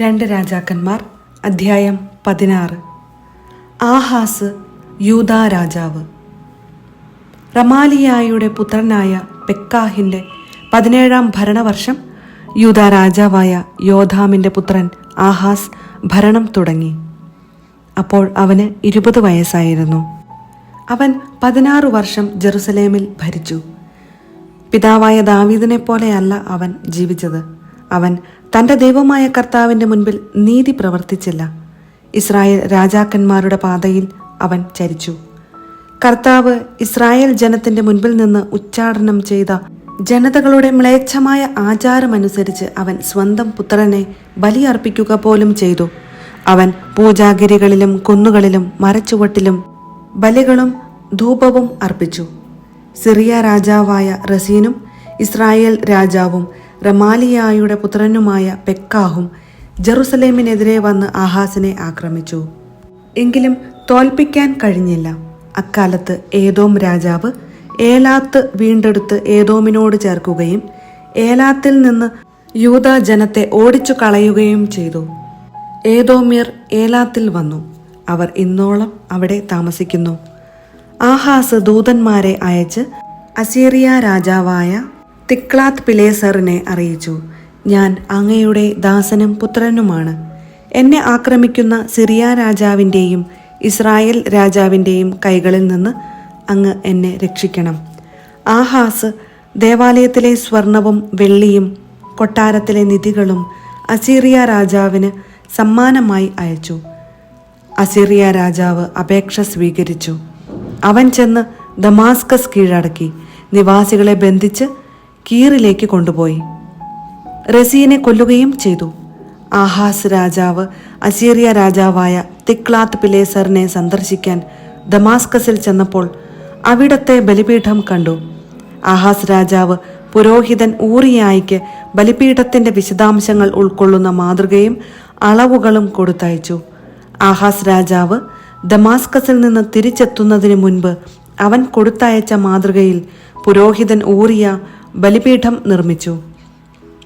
രണ്ട് രാജാക്കന്മാർ അധ്യായം 16. ആഹാസ് യൂദാ രാജാവ്. റമാലിയായുടെ പുത്രനായ പെക്കാഹിന്റെ 17-ാം ഭരണവർഷം യൂദാ രാജാവായ യോഥാമിന്റെ പുത്രൻ ആഹാസ് ഭരണം തുടങ്ങി. അപ്പോൾ അവന് 20 വയസ്സായിരുന്നു. അവൻ 16 വർഷം ജെറുസലേമിൽ ഭരിച്ചു. പിതാവായ ദാവീദിനെ പോലെയല്ല അവൻ ജീവിച്ചത്. അവൻ തൻ്റെ ദൈവമായ കർത്താവിൻ്റെ മുൻപിൽ നീതി പ്രവർത്തിച്ചില്ല. ഇസ്രായേൽ രാജാക്കന്മാരുടെ പാതയിൽ അവൻ ചരിച്ചു. കർത്താവ് ഇസ്രായേൽ ജനത്തിൻ്റെ മുൻപിൽ നിന്ന് ഉച്ചാടനം ചെയ്ത ജനതകളുടെ മ്ലേച്ഛമായ ആചാരമനുസരിച്ച് അവൻ സ്വന്തം പുത്രനെ ബലിയർപ്പിക്കുക പോലും ചെയ്തു. അവൻ പൂജാഗിരികളിലും കുന്നുകളിലും മരച്ചുവട്ടിലും ബലികളും ധൂപവും അർപ്പിച്ചു. സിറിയ രാജാവായ റസീനും ഇസ്രായേൽ രാജാവും റമാലിയായുടെ പുത്രനുമായ പെക്കാഹും ജെറുസലേമിനെതിരെ വന്ന് ആഹാസിനെ ആക്രമിച്ചു. എങ്കിലും തോൽപ്പിക്കാൻ കഴിഞ്ഞില്ല. അക്കാലത്ത് ഏദോം രാജാവ് ഏലാത്ത് വീണ്ടെടുത്ത് ഏദോമിനോട് ചേർക്കുകയും ഏലാത്തിൽ നിന്ന് യൂദാ ജനത്തെ ഓടിച്ചു കളയുകയും ചെയ്തു. ഏദോമ്യർ ഏലാത്തിൽ വന്നു. അവർ ഇന്നോളം അവിടെ താമസിക്കുന്നു. ആഹാസ് ദൂതന്മാരെ അയച്ച് അസീറിയ രാജാവായ തിക്ലാത്ത് പിലേസറിനെ അറിയിച്ചു, ഞാൻ അങ്ങയുടെ ദാസനും പുത്രനുമാണ്. എന്നെ ആക്രമിക്കുന്ന സിറിയ രാജാവിൻ്റെയും ഇസ്രായേൽ രാജാവിൻ്റെയും കൈകളിൽ നിന്ന് അങ്ങ് എന്നെ രക്ഷിക്കണം. ആഹാസ് ദേവാലയത്തിലെ സ്വർണവും വെള്ളിയും കൊട്ടാരത്തിലെ നിധികളും അസീറിയ രാജാവിന് സമ്മാനമായി അയച്ചു. അസീറിയ രാജാവ് അപേക്ഷ സ്വീകരിച്ചു. അവൻ ചെന്ന് ദമാസ്കസ് കീഴടക്കി നിവാസികളെ ബന്ധിച്ച് കീറിലേക്ക് കൊണ്ടുപോയി റസീനെ കൊല്ലുകയും ചെയ്തു. ആഹാസ് രാജാവ് അസീറിയ രാജാവായ തിക്ലാത്ത് പിലേസറിനെ സന്ദർശിക്കാൻ ദമാസ്കസിൽ ചെന്നപ്പോൾ അവിടത്തെ ബലിപീഠം കണ്ടു. ആഹാസ് രാജാവ് പുരോഹിതൻ ഊറിയായിക്ക് ബലിപീഠത്തിന്റെ വിശദാംശങ്ങൾ ഉൾക്കൊള്ളുന്ന മാതൃകയും അളവുകളും കൊടുത്തയച്ചു. ആഹാസ് രാജാവ് ദമാസ്കസിൽ നിന്ന് തിരിച്ചെത്തുന്നതിന് മുൻപ് അവൻ കൊടുത്തയച്ച മാതൃകയിൽ പുരോഹിതൻ ഊറിയ ബലിപീഠം നിർമ്മിച്ചു.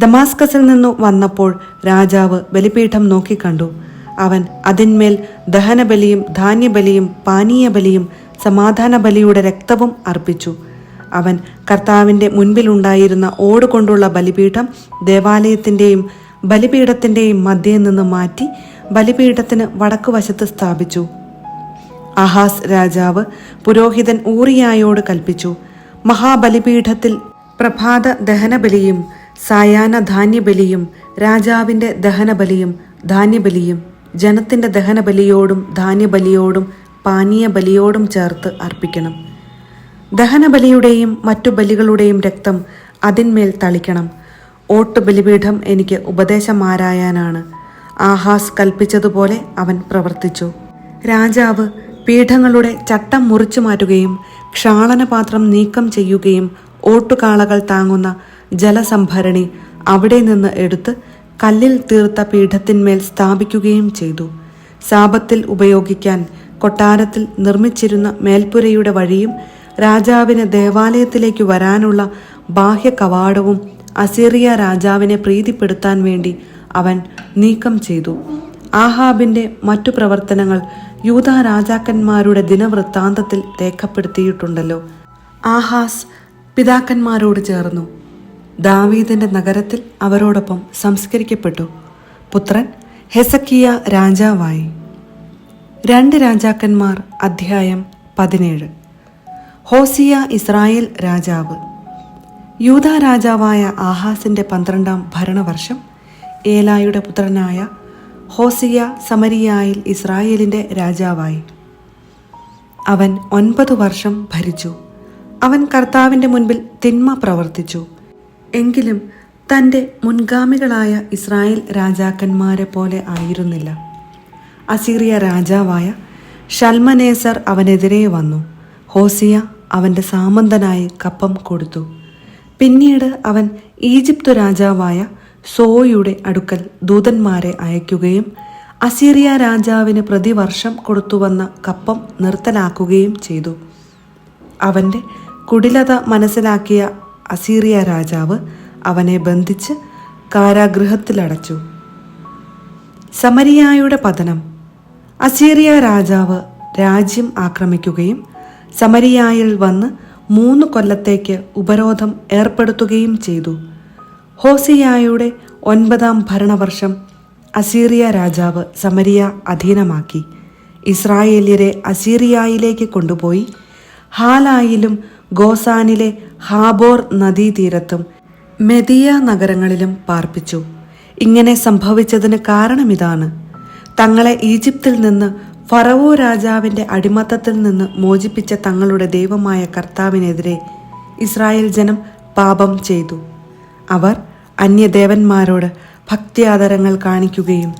ദമാസ്കസിൽ നിന്നു വന്നപ്പോൾ രാജാവ് ബലിപീഠം നോക്കിക്കണ്ടു. അവൻ അതിന്മേൽ ദഹനബലിയും ധാന്യബലിയും പാനീയബലിയും സമാധാന ബലിയുടെ രക്തവും അർപ്പിച്ചു. അവൻ കർത്താവിൻ്റെ മുൻപിലുണ്ടായിരുന്ന ഓടുകൊണ്ടുള്ള ബലിപീഠം ദേവാലയത്തിൻ്റെയും ബലിപീഠത്തിൻ്റെയും മധ്യേ നിന്ന് മാറ്റി ബലിപീഠത്തിന് വടക്കുവശത്ത് സ്ഥാപിച്ചു. ആഹാസ് രാജാവ് പുരോഹിതൻ ഊറിയായോട് കൽപ്പിച്ചു, മഹാബലിപീഠത്തിൽ പ്രഭാത ദഹനബലിയും സായാഹ്ന ധാന്യബലിയും രാജാവിൻ്റെ ദഹനബലിയും ധാന്യബലിയും ജനത്തിൻ്റെ ദഹനബലിയോടും ധാന്യബലിയോടും പാനീയ ബലിയോടും ചേർത്ത് അർപ്പിക്കണം. ദഹനബലിയുടെയും മറ്റു ബലികളുടെയും രക്തം അതിന്മേൽ തളിക്കണം. ഓട്ടുബലിപീഠം എനിക്ക് ഉപദേശമാരായാനാണ്. ആഹാസ് കൽപ്പിച്ചതുപോലെ അവൻ പ്രവർത്തിച്ചു. രാജാവ് പീഠങ്ങളുടെ ചട്ടം മുറിച്ചു മാറ്റുകയും ക്ഷാളനപാത്രം നീക്കം ചെയ്യുകയും ഓട്ടുകാളകൾ താങ്ങുന്ന ജലസംഭരണി അവിടെ നിന്ന് എടുത്ത് കല്ലിൽ തീർത്ത പീഠത്തിന്മേൽ സ്ഥാപിക്കുകയും ചെയ്തു. സാപത്തിൽ ഉപയോഗിക്കാൻ കൊട്ടാരത്തിൽ നിർമ്മിച്ചിരുന്ന മേൽപ്പുരയുടെ വഴിയും രാജാവിന് ദേവാലയത്തിലേക്ക് വരാനുള്ള ബാഹ്യ കവാടവും അസീറിയ രാജാവിനെ പ്രീതിപ്പെടുത്താൻ വേണ്ടി അവൻ നീക്കം ചെയ്തു. ആഹാബിന്റെ മറ്റു പ്രവർത്തനങ്ങൾ യൂദാ രാജാക്കന്മാരുടെ ദിനവൃത്താന്തത്തിൽ രേഖപ്പെടുത്തിയിട്ടുണ്ടല്ലോ. ആഹാസ് പിതാക്കന്മാരോട് ചേർന്നു ദാവീദിന്റെ നഗരത്തിൽ അവരോടൊപ്പം സംസ്കരിക്കപ്പെട്ടു. പുത്രൻ ഹെസക്കിയ രാജാവായി. 2 രാജാക്കന്മാർ അധ്യായം 17. ഹോസിയ ഇസ്രായേൽ രാജാവ്. യൂദാ രാജാവായ ആഹാസിന്റെ 12-ാം ഭരണവർഷം ഏലായുടെ പുത്രനായ ഹോസിയ സമരിയായിൽ ഇസ്രായേലിന്റെ രാജാവായി. അവൻ 9 വർഷം ഭരിച്ചു. അവൻ കർത്താവിൻ്റെ മുൻപിൽ തിന്മ പ്രവർത്തിച്ചു. എങ്കിലും തൻ്റെ മുൻഗാമികളായ ഇസ്രായേൽ രാജാക്കന്മാരെ പോലെ ആയിരുന്നില്ല. അസീറിയ രാജാവായ ഷൽമനേസർ അവനെതിരെ വന്നു. ഹോസിയ അവൻ്റെ സാമന്തനായി കപ്പം കൊടുത്തു. പിന്നീട് അവൻ ഈജിപ്തു രാജാവായ സോയുടെ അടുക്കൽ ദൂതന്മാരെ അയക്കുകയും അസീറിയ രാജാവിന് പ്രതിവർഷം കൊടുത്തുവന്ന കപ്പം നിർത്തലാക്കുകയും ചെയ്തു. അവൻ്റെ കുടിലത മനസ്സിലാക്കിയ അസീറിയ രാജാവ് അവനെ ബന്ധിച്ച് കാരാഗൃഹത്തിലടച്ചു. സമരിയായുടെ പതനം. അസീറിയ രാജാവ് രാജ്യം ആക്രമിക്കുകയും സമരിയായിൽ വന്ന് 3 കൊല്ലത്തേക്ക് ഉപരോധം ഏർപ്പെടുത്തുകയും ചെയ്തു. ഹോസിയായുടെ 9ാം ഭരണവർഷം അസീറിയ രാജാവ് സമരിയ അധീനമാക്കി. ഇസ്രായേല്യരെ അസീറിയയിലേക്ക് കൊണ്ടുപോയി ഹാലായിലും ഗോസാനിലെ ഹാബോർ നദീതീരത്തും മെദിയ നഗരങ്ങളിലും പാർപ്പിച്ചു. ഇങ്ങനെ സംഭവിച്ചതിന് കാരണമിതാണ്: തങ്ങളെ ഈജിപ്തിൽ നിന്ന് ഫറവോ രാജാവിൻ്റെ അടിമത്തത്തിൽ നിന്ന് മോചിപ്പിച്ച തങ്ങളുടെ ദൈവമായ കർത്താവിനെതിരെ ഇസ്രായേൽ ജനം പാപം ചെയ്തു. അവർ അന്യദേവന്മാരോട് ഭക്തിയാദരങ്ങൾ കാണിക്കുകയും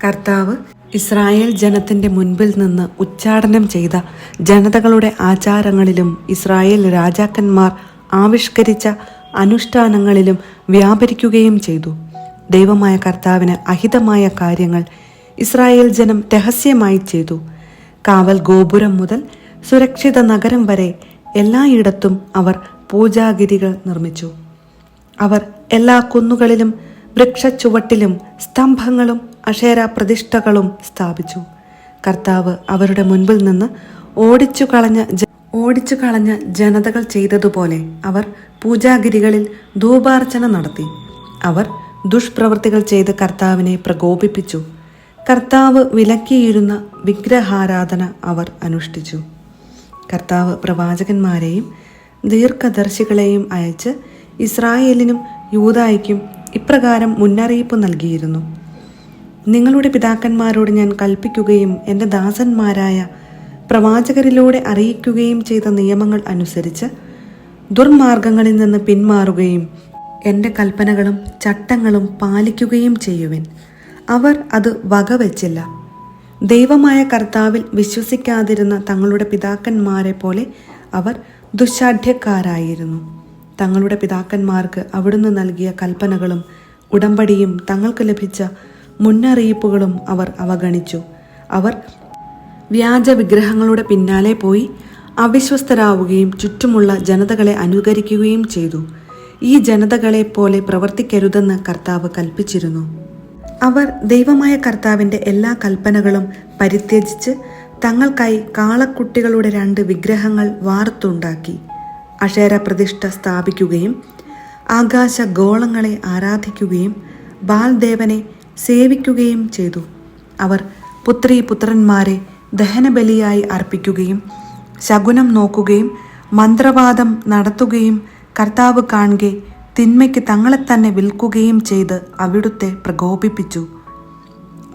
കർത്താവ് ഇസ്രായേൽ ജനത്തിൻ്റെ മുൻപിൽ നിന്ന് ഉച്ചാടനം ചെയ്ത ജനതകളുടെ ആചാരങ്ങളിലും ഇസ്രായേൽ രാജാക്കന്മാർ ആവിഷ്കരിച്ച അനുഷ്ഠാനങ്ങളിലും വ്യാപരിക്കുകയും ചെയ്തു. ദൈവമായ കർത്താവിന് അഹിതമായ കാര്യങ്ങൾ ഇസ്രായേൽ ജനം രഹസ്യമായി ചെയ്തു. കാവൽ ഗോപുരം മുതൽ സുരക്ഷിത നഗരം വരെ എല്ലായിടത്തും അവർ പൂജാഗിരികൾ നിർമ്മിച്ചു. അവർ എല്ലാ കുന്നുകളിലും വൃക്ഷച്ചുവട്ടിലും സ്തംഭങ്ങളും അക്ഷേര പ്രതിഷ്ഠകളും സ്ഥാപിച്ചു. കർത്താവ് അവരുടെ മുൻപിൽ നിന്ന് ഓടിച്ചു കളഞ്ഞ ജനതകൾ ചെയ്തതുപോലെ അവർ പൂജാഗിരികളിൽ ധൂപാർച്ചന നടത്തി. അവർ ദുഷ്പ്രവൃത്തികൾ ചെയ്ത് കർത്താവിനെ പ്രകോപിപ്പിച്ചു. കർത്താവ് വിലക്കിയിരുന്ന വിഗ്രഹാരാധന അവർ അനുഷ്ഠിച്ചു. കർത്താവ് പ്രവാചകന്മാരെയും ദീർഘദർശികളെയും അയച്ച് ഇസ്രായേലിനും യൂദായ്ക്കും ഇപ്രകാരം മുന്നറിയിപ്പ് നൽകിയിരുന്നു: നിങ്ങളുടെ പിതാക്കന്മാരോട് ഞാൻ കൽപ്പിക്കുകയും എൻ്റെ ദാസന്മാരായ പ്രവാചകരിലൂടെ അറിയിക്കുകയും ചെയ്ത നിയമങ്ങൾ അനുസരിച്ച് ദുർമാർഗങ്ങളിൽ നിന്ന് പിന്മാറുകയും എൻ്റെ കൽപ്പനകളും ചട്ടങ്ങളും പാലിക്കുകയും ചെയ്യുവിൻ. അവർ അത് വകവെച്ചില്ല. ദൈവമായ കർത്താവിൽ വിശ്വസിക്കാതിരുന്ന തങ്ങളുടെ പിതാക്കന്മാരെ പോലെ അവർ ദുശ്ശാഠ്യക്കാരായിരുന്നു. തങ്ങളുടെ പിതാക്കന്മാർക്ക് അവിടുന്ന് നൽകിയ കൽപ്പനകളും ഉടമ്പടിയും തങ്ങൾക്ക് ലഭിച്ച മുന്നറിയിപ്പുകളും അവർ അവഗണിച്ചു. അവർ വ്യാജ വിഗ്രഹങ്ങളുടെ പിന്നാലെ പോയി അവിശ്വസ്തരാവുകയും ചുറ്റുമുള്ള ജനതകളെ അനുകരിക്കുകയും ചെയ്തു. ഈ ജനതകളെ പോലെ പ്രവർത്തിക്കരുതെന്ന് കർത്താവ് കൽപ്പിച്ചിരുന്നു. അവർ ദൈവമായ കർത്താവിൻ്റെ എല്ലാ കൽപ്പനകളും പരിത്യജിച്ച് തങ്ങൾക്കായി കാളക്കുട്ടികളുടെ 2 വിഗ്രഹങ്ങൾ വാർത്തുണ്ടാക്കി അക്ഷേര പ്രതിഷ്ഠ സ്ഥാപിക്കുകയും ആകാശഗോളങ്ങളെ ആരാധിക്കുകയും ബാൽദേവനെ സേവിക്കുകയും ചെയ്തു. അവർ പുത്രീപുത്രന്മാരെ ദഹനബലിയായി അർപ്പിക്കുകയും ശകുനം നോക്കുകയും മന്ത്രവാദം നടത്തുകയും കർത്താവ് കാണുകെ തിന്മയ്ക്ക് തങ്ങളെ തന്നെ വിൽക്കുകയും ചെയ്ത് അവിടുത്തെ പ്രകോപിപ്പിച്ചു.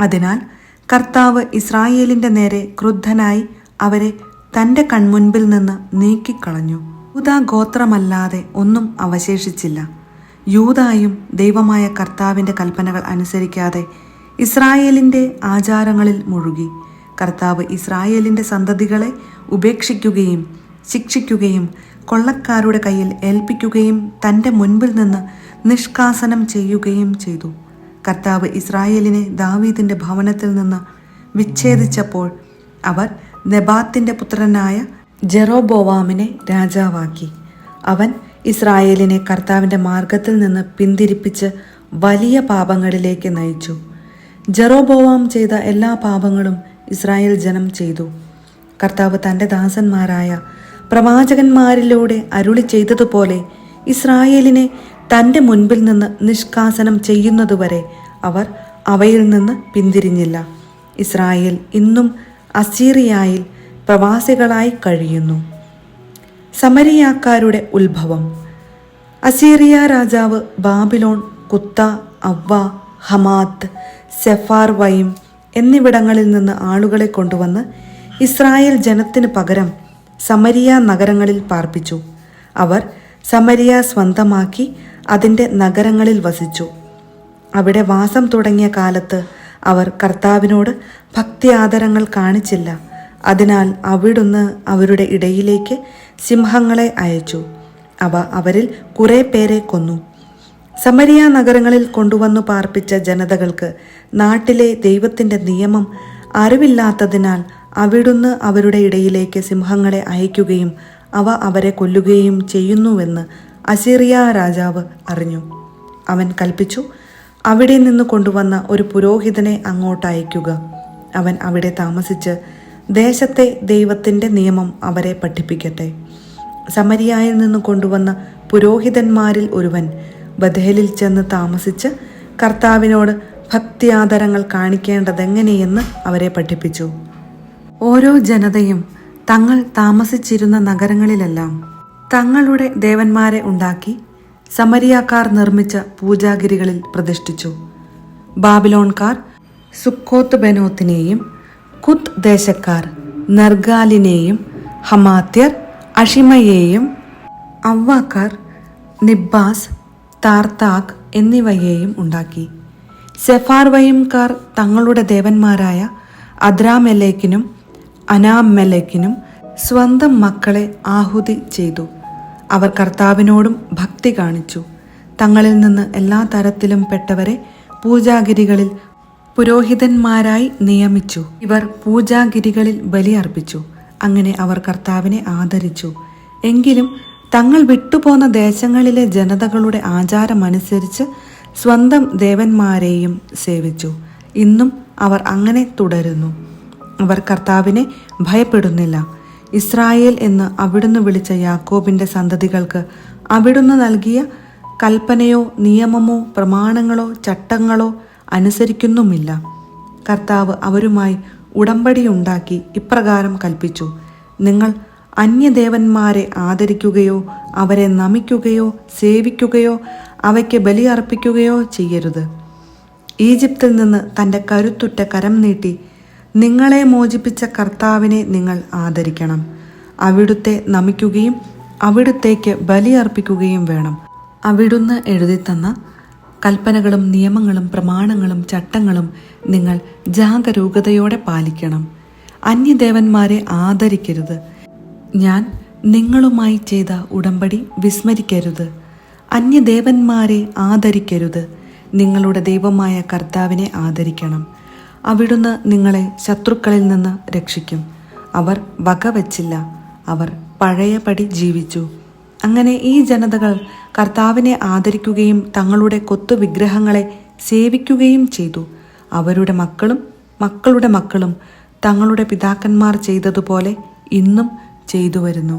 അതിനാൽ കർത്താവ് ഇസ്രായേലിൻ്റെ നേരെ ക്രുദ്ധനായി അവരെ തൻ്റെ കൺമുൻപിൽ നിന്ന് നീക്കിക്കളഞ്ഞു. യൂദാ ഗോത്രമല്ലാതെ ഒന്നും അവശേഷിച്ചില്ല. യൂദായും ദൈവമായ കർത്താവിൻ്റെ കൽപ്പനകൾ അനുസരിക്കാതെ ഇസ്രായേലിൻ്റെ ആചാരങ്ങളിൽ മുഴുകി. കർത്താവ് ഇസ്രായേലിൻ്റെ സന്തതികളെ ഉപേക്ഷിക്കുകയും ശിക്ഷിക്കുകയും കൊള്ളക്കാരുടെ കയ്യിൽ ഏൽപ്പിക്കുകയും തൻ്റെ മുൻപിൽ നിന്ന് നിഷ്കാസനം ചെയ്യുകയും ചെയ്തു. കർത്താവ് ഇസ്രായേലിനെ ദാവീദിൻ്റെ ഭവനത്തിൽ നിന്ന് വിച്ഛേദിച്ചപ്പോൾ അവർ നെബാത്തിൻ്റെ പുത്രനായ ജെറോബോവാമിനെ രാജാവാക്കി. അവൻ ഇസ്രായേലിനെ കർത്താവിൻ്റെ മാർഗത്തിൽ നിന്ന് പിന്തിരിപ്പിച്ച് വലിയ പാപങ്ങളിലേക്ക് നയിച്ചു. ജെറോബോവാം ചെയ്ത എല്ലാ പാപങ്ങളും ഇസ്രായേൽ ജനം ചെയ്തു. കർത്താവ് തൻ്റെ ദാസന്മാരായ പ്രവാചകന്മാരിലൂടെ അരുളി ചെയ്തതുപോലെ ഇസ്രായേലിനെ തൻ്റെ മുൻപിൽ നിന്ന് നിഷ്കാസനം ചെയ്യുന്നതുവരെ അവർ അവയിൽ നിന്ന് പിന്തിരിഞ്ഞില്ല. ഇസ്രായേൽ ഇന്നും അസീറിയയിൽ പ്രവാസികളായി കഴിയുന്നു. സമരിയാക്കാരുടെ ഉത്ഭവം. അസീറിയ രാജാവ് ബാബിലോൺ, കുത്ത, അവ്വ, ഹമാത്ത്, സെഫാർവയിം എന്നിവിടങ്ങളിൽ നിന്ന് ആളുകളെ കൊണ്ടുവന്ന് ഇസ്രായേൽ ജനത്തിന് പകരം സമരിയ നഗരങ്ങളിൽ പാർപ്പിച്ചു. അവർ സമരിയ സ്വന്തമാക്കി അതിൻ്റെ നഗരങ്ങളിൽ വസിച്ചു. അവിടെ വാസം തുടങ്ങിയ കാലത്ത് അവർ കർത്താവിനോട് ഭക്തിയാദരങ്ങൾ കാണിച്ചില്ല. അതിനാൽ അവിടുന്ന് അവരുടെ ഇടയിലേക്ക് സിംഹങ്ങളെ അയച്ചു. അവ അവരിൽ കുറെ പേരെ കൊന്നു. സമരിയ നഗരങ്ങളിൽ കൊണ്ടുവന്നു പാർപ്പിച്ച ജനതകൾക്ക് നാട്ടിലെ ദൈവത്തിൻ്റെ നിയമം അറിവില്ലാത്തതിനാൽ അവിടുന്ന് അവരുടെ ഇടയിലേക്ക് സിംഹങ്ങളെ അയക്കുകയും അവ അവരെ കൊല്ലുകയും ചെയ്യുന്നുവെന്ന് അസീറിയ രാജാവ് അറിഞ്ഞു. അവൻ കൽപ്പിച്ചു, അവിടെ നിന്ന് കൊണ്ടുവന്ന ഒരു പുരോഹിതനെ അങ്ങോട്ട് അയക്കുക. അവൻ അവിടെ താമസിച്ച് ദേശത്തെ ദൈവത്തിൻ്റെ നിയമം അവരെ പഠിപ്പിക്കട്ടെ. സമരിയായിൽ നിന്ന് കൊണ്ടുവന്ന പുരോഹിതന്മാരിൽ ഒരുവൻ ബഥേലിൽ ചെന്ന് താമസിച്ച് കർത്താവിനോട് ഭക്തിയാദരങ്ങൾ കാണിക്കേണ്ടതെങ്ങനെയെന്ന് അവരെ പഠിപ്പിച്ചു. ഓരോ ജനതയും തങ്ങൾ താമസിച്ചിരുന്ന നഗരങ്ങളിലെല്ലാം തങ്ങളുടെ ദേവന്മാരെ ഉണ്ടാക്കി സമരിയാക്കാർ നിർമ്മിച്ച പൂജാഗിരികളിൽ പ്രതിഷ്ഠിച്ചു. ബാബിലോൺകാർ സുക്കോത്ത് ബെനോത്തിനെയും, കുത്ത് ദേശക്കാർ നർഗാലിനെയും, ഹമാത്യർ അഷിമയെയും, അവ്വാക്കാർ നിബ്ബാസ്, താർത്താക് എന്നിവയെയും ഉണ്ടാക്കി. സെഫാർവയിംകാർ തങ്ങളുടെ ദേവന്മാരായ അദ്രാമെലേക്കിനും അനാമെലേക്കിനും സ്വന്തം മക്കളെ ആഹുതി ചെയ്തു. അവർ കർത്താവിനോടും ഭക്തി കാണിച്ചു. തങ്ങളിൽ നിന്ന് എല്ലാ തരത്തിലും പെട്ടവരെ പൂജാഗിരികളിൽ പുരോഹിതന്മാരായി നിയമിച്ചു. ഇവർ പൂജാഗിരികളിൽ ബലിയർപ്പിച്ചു. അങ്ങനെ അവർ കർത്താവിനെ ആദരിച്ചു. എങ്കിലും തങ്ങൾ വിട്ടുപോന്ന ദേശങ്ങളിലെ ജനതകളുടെ ആചാരമനുസരിച്ച് സ്വന്തം ദേവന്മാരെയും സേവിച്ചു. ഇന്നും അവർ അങ്ങനെ തുടരുന്നു. അവർ കർത്താവിനെ ഭയപ്പെടുന്നില്ല. ഇസ്രായേൽ എന്ന് അവിടുന്ന് വിളിച്ച യാക്കോബിൻ്റെ സന്തതികൾക്ക് അവിടുന്ന് നൽകിയ കൽപ്പനയോ നിയമമോ പ്രമാണങ്ങളോ ചട്ടങ്ങളോ അനുസരിക്കുന്നുമില്ല. കർത്താവ് അവരുമായി ഉടമ്പടിയുണ്ടാക്കി ഇപ്രകാരം കൽപ്പിച്ചു: നിങ്ങൾ അന്യദേവന്മാരെ ആദരിക്കുകയോ അവരെ നമിക്കുകയോ സേവിക്കുകയോ അവയ്ക്ക് ബലിയർപ്പിക്കുകയോ ചെയ്യരുത്. ഈജിപ്തിൽ നിന്ന് തൻ്റെ കരുത്തുറ്റ കരം നീട്ടി നിങ്ങളെ മോചിപ്പിച്ച കർത്താവിനെ നിങ്ങൾ ആദരിക്കണം. അവിടുത്തെ നമിക്കുകയും അവിടുത്തേക്ക് ബലിയർപ്പിക്കുകയും വേണം. അവിടുന്ന് എഴുതിത്തന്ന കൽപ്പനകളും നിയമങ്ങളും പ്രമാണങ്ങളും ചട്ടങ്ങളും നിങ്ങൾ ജാഗരൂകതയോടെ പാലിക്കണം. അന്യദേവന്മാരെ ആദരിക്കരുത്. ഞാൻ നിങ്ങളുമായി ചെയ്ത ഉടമ്പടി വിസ്മരിക്കരുത്. അന്യദേവന്മാരെ ആദരിക്കരുത്. നിങ്ങളുടെ ദൈവമായ കർത്താവിനെ ആദരിക്കണം. അവിടുന്ന് നിങ്ങളെ ശത്രുക്കളിൽ നിന്ന് രക്ഷിക്കും. അവർ വകവച്ചില്ല. അവർ പഴയപടി ജീവിച്ചു. അങ്ങനെ ഈ ജനതകൾ കർത്താവിനെ ആദരിക്കുകയും തങ്ങളുടെ കൊത്തു വിഗ്രഹങ്ങളെ സേവിക്കുകയും ചെയ്തു. അവരുടെ മക്കളും മക്കളുടെ മക്കളും തങ്ങളുടെ പിതാക്കന്മാർ ചെയ്തതുപോലെ ഇന്നും ചെയ്തു വരുന്നു.